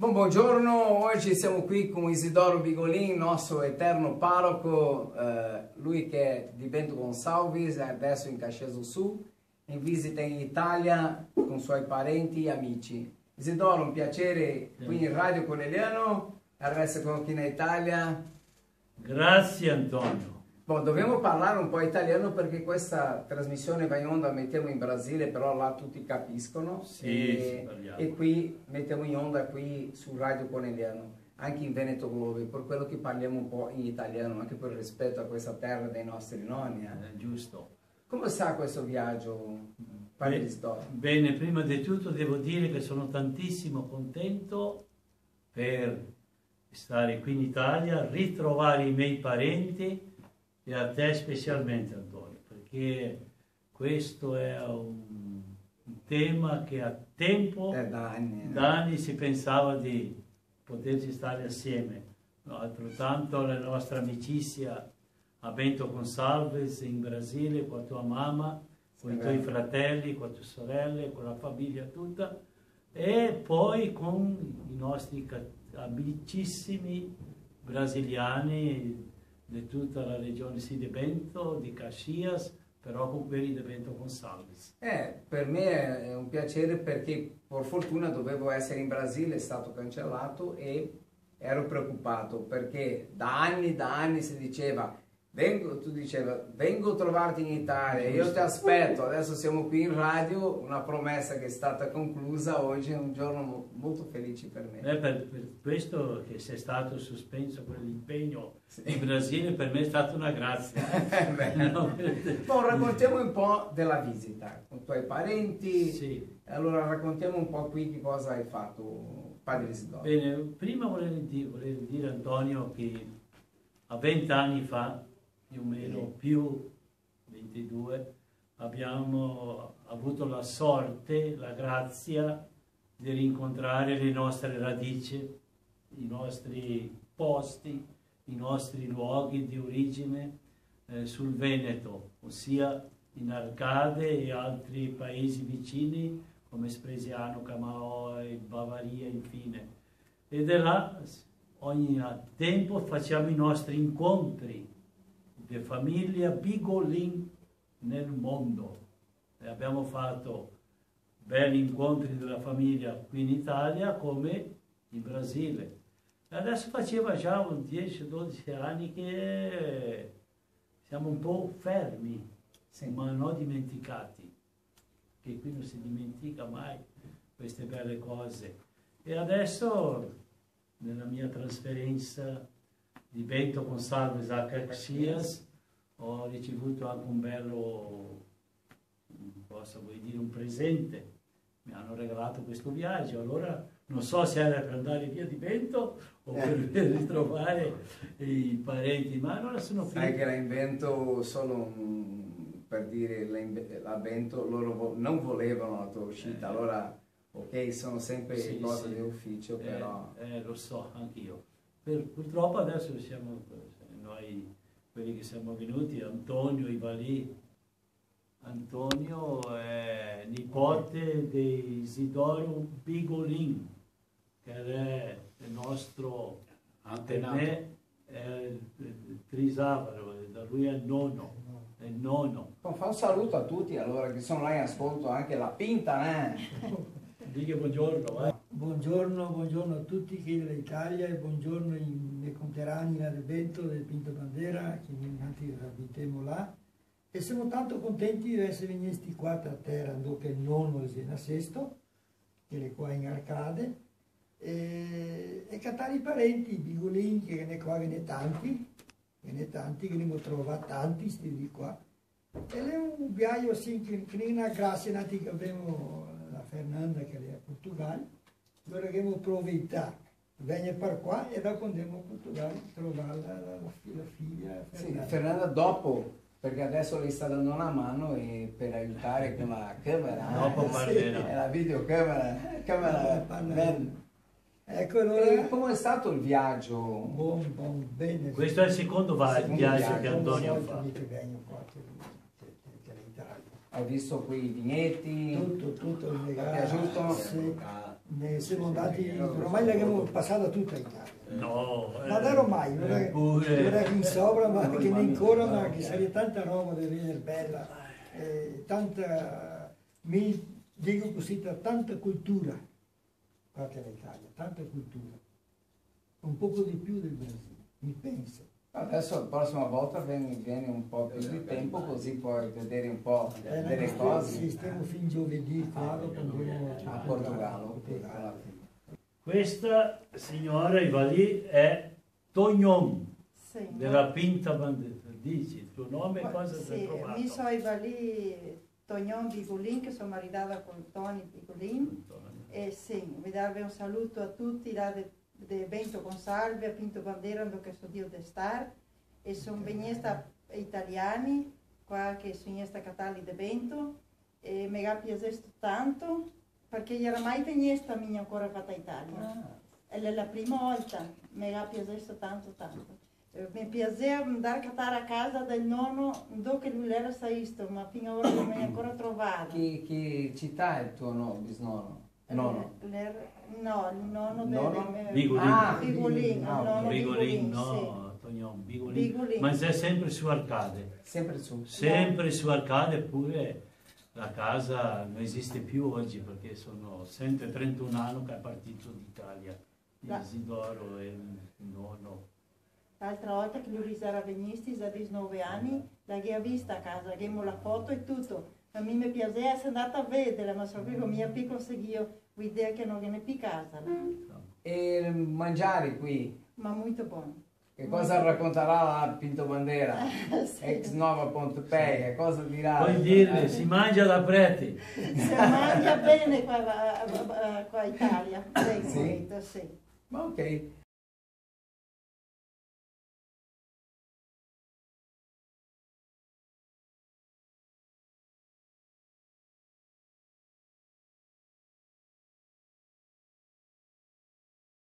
Buongiorno, oggi siamo qui con Isidoro Bigolin, nostro eterno parroco, lui che è di Bento Gonçalves, adesso in Caxias do Sul, in visita in Italia con i suoi parenti e amici. Isidoro, un piacere qui in Radio Corneliano, adesso qui in Italia. Grazie Antonio. Dobbiamo parlare un po' italiano perché questa trasmissione va in onda, mettiamo in Brasile, però là tutti capiscono. Sì, e qui mettiamo in onda qui su Radio Corneliano, anche in Veneto Globe, per quello che parliamo un po' in italiano, anche per rispetto a questa terra dei nostri nonni. Giusto. Come sta questo viaggio, Padre Isidoro? Bene, prima di tutto devo dire che sono tantissimo contento per stare qui in Italia, ritrovare i miei parenti e a te specialmente Antonio, perché questo è un tema che a tempo, da anni si pensava di poterci stare assieme. Altrettanto la nostra amicizia a Bento Gonçalves in Brasile con tua mamma, con i tuoi fratelli, con tue sorelle, con la famiglia tutta, e poi con i nostri amicissimi brasiliani di tutta la regione sì di Bento, di Caxias, però con quelli di Bento Gonçalves. Per me è un piacere perché per fortuna dovevo essere in Brasile, è stato cancellato e ero preoccupato perché da anni si diceva tu dicevi vengo a trovarti in Italia, io ti aspetto, adesso siamo qui in radio, una promessa che è stata conclusa, oggi è un giorno molto felice per me. Per questo che sei stato sospeso quell'impegno in Brasile per me è stata una grazia. Raccontiamo un po' della visita con i tuoi parenti. Sì. Allora raccontiamo un po' qui che cosa hai fatto, Padre Isidoro. Bene, prima volevo dire Antonio che a 20 anni fa, più o meno, più 22, abbiamo avuto la sorte, la grazia di rincontrare le nostre radici, i nostri posti, i nostri luoghi di origine sul Veneto, ossia in Arcade e altri paesi vicini come Spresiano, Camaoi, Bavaria, infine. E da là ogni tempo facciamo i nostri incontri di famiglia Bigolin nel mondo. E abbiamo fatto belli incontri della famiglia qui in Italia come in Brasile. E adesso faceva già 10-12 anni che siamo un po' fermi, sì, ma non dimenticati, che qui non si dimentica mai queste belle cose. E adesso nella mia trasferenza di Bento Gonçalves a Caxias ho ricevuto anche un bello, posso dire, un presente. Mi hanno regalato questo viaggio, allora non so se era per andare via di Bento o per ritrovare i parenti, ma allora sono qui. Sai che la invento solo per dire la Bento, loro non volevano la tua uscita, allora ok, sono sempre cose di ufficio, però... lo so, anch'io. Purtroppo adesso siamo noi, quelli che siamo venuti, Antonio Ivalì. Antonio è nipote di Isidoro Bigolin, che è il nostro antenato. Per me è il trisavaro, da lui è il nono. Fa un saluto a tutti allora che sono là in ascolto, anche la Pinta, Dica buongiorno. Buongiorno a tutti qui dall'Italia e buongiorno ai miei conterranei del Bento, del Pinto Bandera, che anche abitiamo là. E siamo tanto contenti di essere venuti qua a terra, dopo il nonno e il sesto, che è qua in Arcade, e cattare i parenti, i Bigolin, che ne qua ne tanti, che ne trovato tanti, sti di qua. E è un viaggio assim, che è una grazia che abbiamo la Fernanda, che è a Portogallo, allora abbiamo approfittato, venire per qua e dopo andiamo a Portogallo a trovare la figlia Fernanda. Sì, Fernanda dopo, perché adesso lei sta dando una mano e per aiutare con la camera, la videocamera, Ecco, allora, come è stato il viaggio? Buon, bene. Questo è il secondo viaggio che Antonio ha fatto. Hai visto quei vigneti? Tutto Ti è piaciuto? Sì. ne siamo andati, ormai l'abbiamo passata tutta in Italia. No, Ma vero mai, non è pure che in sopra, ma che ne ancora, ma che sarebbe tanta roba da venire bella, tanta, mi dico così, tanta cultura qua che in Italia, tanta cultura, un poco di più del Brasile, mi penso. Adesso la prossima volta vieni un po' più di tempo così puoi vedere un po' delle cose. Sì, stiamo fin giovedì qua, dopo andiamo A Portogallo. questa signora Ivali è Tognon Sì. della Pinta Bandera. Dici il tuo nome e cosa Sì, hai trovato? mi sono Ivali Tognon Bigolin, che sono maritata con Tony Bigolin. E sì, mi dava un saluto a tutti là de Bento Consalve, a Pinto Bandera, dove sono io di star. E sono venuta italiani, qua che sono venuta a Catali de Bento. E mi ha piaciuto tanto, perché io era mai venuta a ancora fatta Italia. È la prima volta, mi ha piaciuto tanto tanto. Mi piaceva andare a catare a casa del nonno, dove lui era stato, ma fino ad ora non mi è ancora trovato. Che città è il tuo bisnonno? Nonno? No, il nonno Bigolin. Bigolin, il nonno Bigolin, Bigolin, no, Tognon, Bigolin. Bigolin. Ma sei sempre su Arcade. Sempre su. Sempre su Arcade, eppure la casa non esiste più oggi perché sono 131 anni che è partito d'Italia. Isidoro e il nonno. L'altra volta che lui era venuto, a 19 anni, l'abbiamo vista a casa, abbiamo la foto e tutto. A me mi piaceva essere andata a vedere, ma so che con mia piccola conseguivo l'idea che non viene più a casa. E mangiare qui? Ma molto buono. Che cosa racconterà la Pinto Bandera? Sì. Ex Nova Pompei, che cosa dirà? Puoi dirle, si mangia da preti. Si mangia bene qua in Italia, Sì? sì. Ma ok.